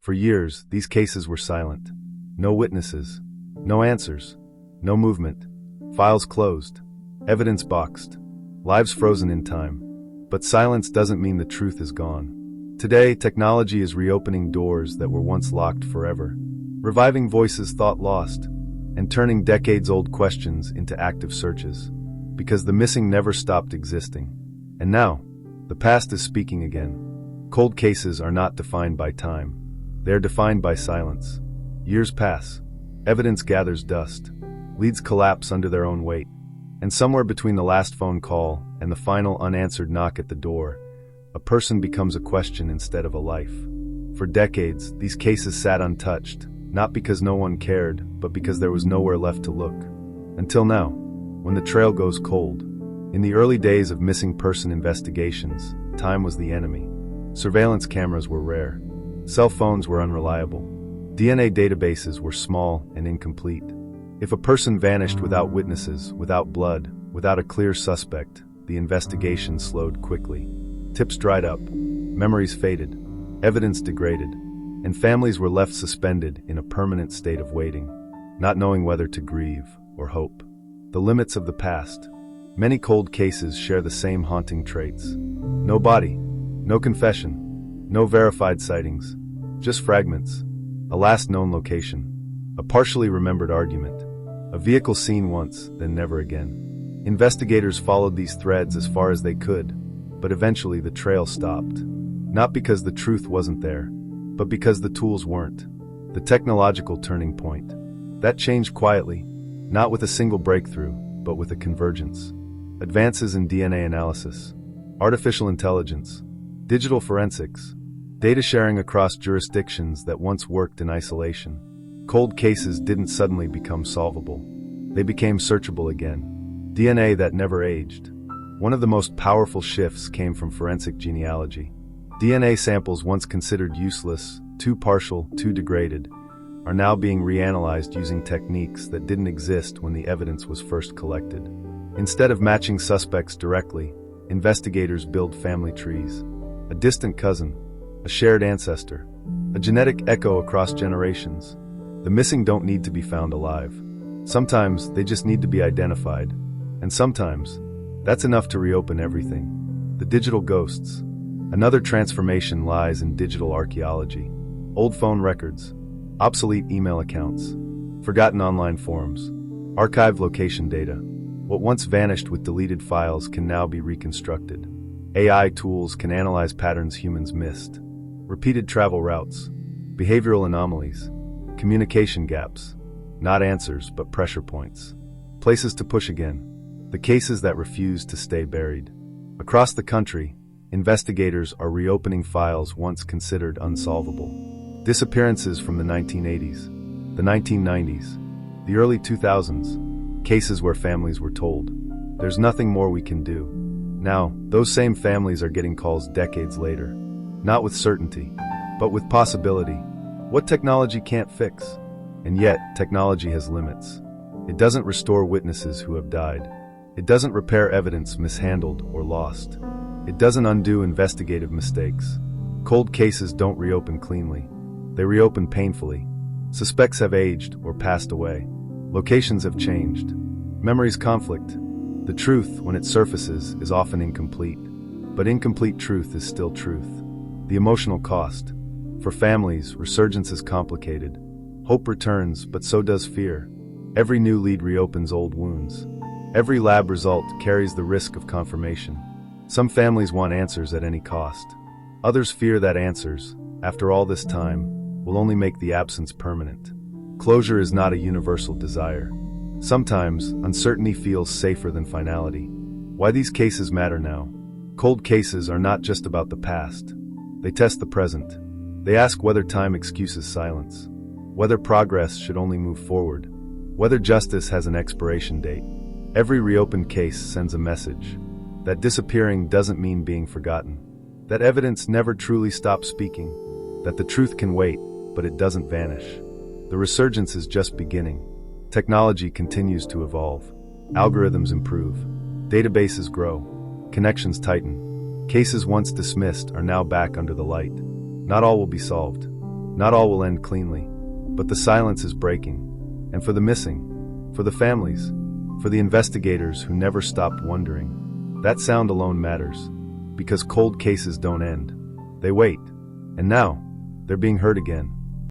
For years, these cases were silent. No witnesses, no answers, no movement. Files closed, evidence boxed, lives frozen in time. But silence doesn't mean the truth is gone. Today, technology is reopening doors that were once locked forever, reviving voices thought lost, and turning decades-old questions into active searches. Because the missing never stopped existing. And now, the past is speaking again. Cold cases are not defined by time. They are defined by silence. Years pass. Evidence gathers dust. Leads collapse under their own weight. And somewhere between the last phone call and the final unanswered knock at the door, a person becomes a question instead of a life. For decades, these cases sat untouched, not because no one cared, but because there was nowhere left to look. Until now, when the trail goes cold. In the early days of missing person investigations, time was the enemy. Surveillance cameras were rare. Cell phones were unreliable. DNA databases were small and incomplete. If a person vanished without witnesses, without blood, without a clear suspect, the investigation slowed quickly. Tips dried up, memories faded, evidence degraded, and families were left suspended in a permanent state of waiting, not knowing whether to grieve or hope. The limits of the past. Many cold cases share the same haunting traits. No body, no confession, no verified sightings, just fragments, a last known location, a partially remembered argument, a vehicle seen once, then never again. Investigators followed these threads as far as they could, but eventually the trail stopped. Not because the truth wasn't there, but because the tools weren't. The technological turning point. That changed quietly, not with a single breakthrough, but with a convergence. Advances in DNA analysis, artificial intelligence, digital forensics, data sharing across jurisdictions that once worked in isolation. Cold cases didn't suddenly become solvable. They became searchable again. DNA that never aged. One of the most powerful shifts came from forensic genealogy. DNA samples once considered useless, too partial, too degraded, are now being reanalyzed using techniques that didn't exist when the evidence was first collected. Instead of matching suspects directly, investigators build family trees. A distant cousin, a shared ancestor, a genetic echo across generations. The missing don't need to be found alive. Sometimes they just need to be identified. And sometimes, that's enough to reopen everything. The digital ghosts. Another transformation lies in digital archaeology. Old phone records, obsolete email accounts, forgotten online forums, archived location data. What once vanished with deleted files can now be reconstructed. AI tools can analyze patterns humans missed. Repeated travel routes, behavioral anomalies, communication gaps. Not answers, but pressure points. Places to push again. The cases that refuse to stay buried. Across the country, investigators are reopening files once considered unsolvable. Disappearances from the 1980s, the 1990s, the early 2000s. Cases where families were told, "There's nothing more we can do." Now, those same families are getting calls decades later. Not with certainty, but with possibility. What technology can't fix? And yet, technology has limits. It doesn't restore witnesses who have died. It doesn't repair evidence mishandled or lost. It doesn't undo investigative mistakes. Cold cases don't reopen cleanly. They reopen painfully. Suspects have aged or passed away. Locations have changed. Memories conflict. The truth, when it surfaces, is often incomplete. But incomplete truth is still truth. The emotional cost. For families, resurgence is complicated. Hope returns, but so does fear. Every new lead reopens old wounds. Every lab result carries the risk of confirmation. Some families want answers at any cost. Others fear that answers, after all this time, will only make the absence permanent. Closure is not a universal desire. Sometimes, uncertainty feels safer than finality. Why these cases matter now? Cold cases are not just about the past. They test the present. They ask whether time excuses silence, whether progress should only move forward, whether justice has an expiration date. Every reopened case sends a message that disappearing doesn't mean being forgotten, that evidence never truly stops speaking, that the truth can wait, but it doesn't vanish. The resurgence is just beginning. Technology continues to evolve. Algorithms improve. Databases grow. Connections tighten. Cases once dismissed are now back under the light. Not all will be solved. Not all will end cleanly, but the silence is breaking. And for the missing, for the families, for the investigators who never stopped wondering, that sound alone matters. Because cold cases don't end. They wait. And now, they're being heard again.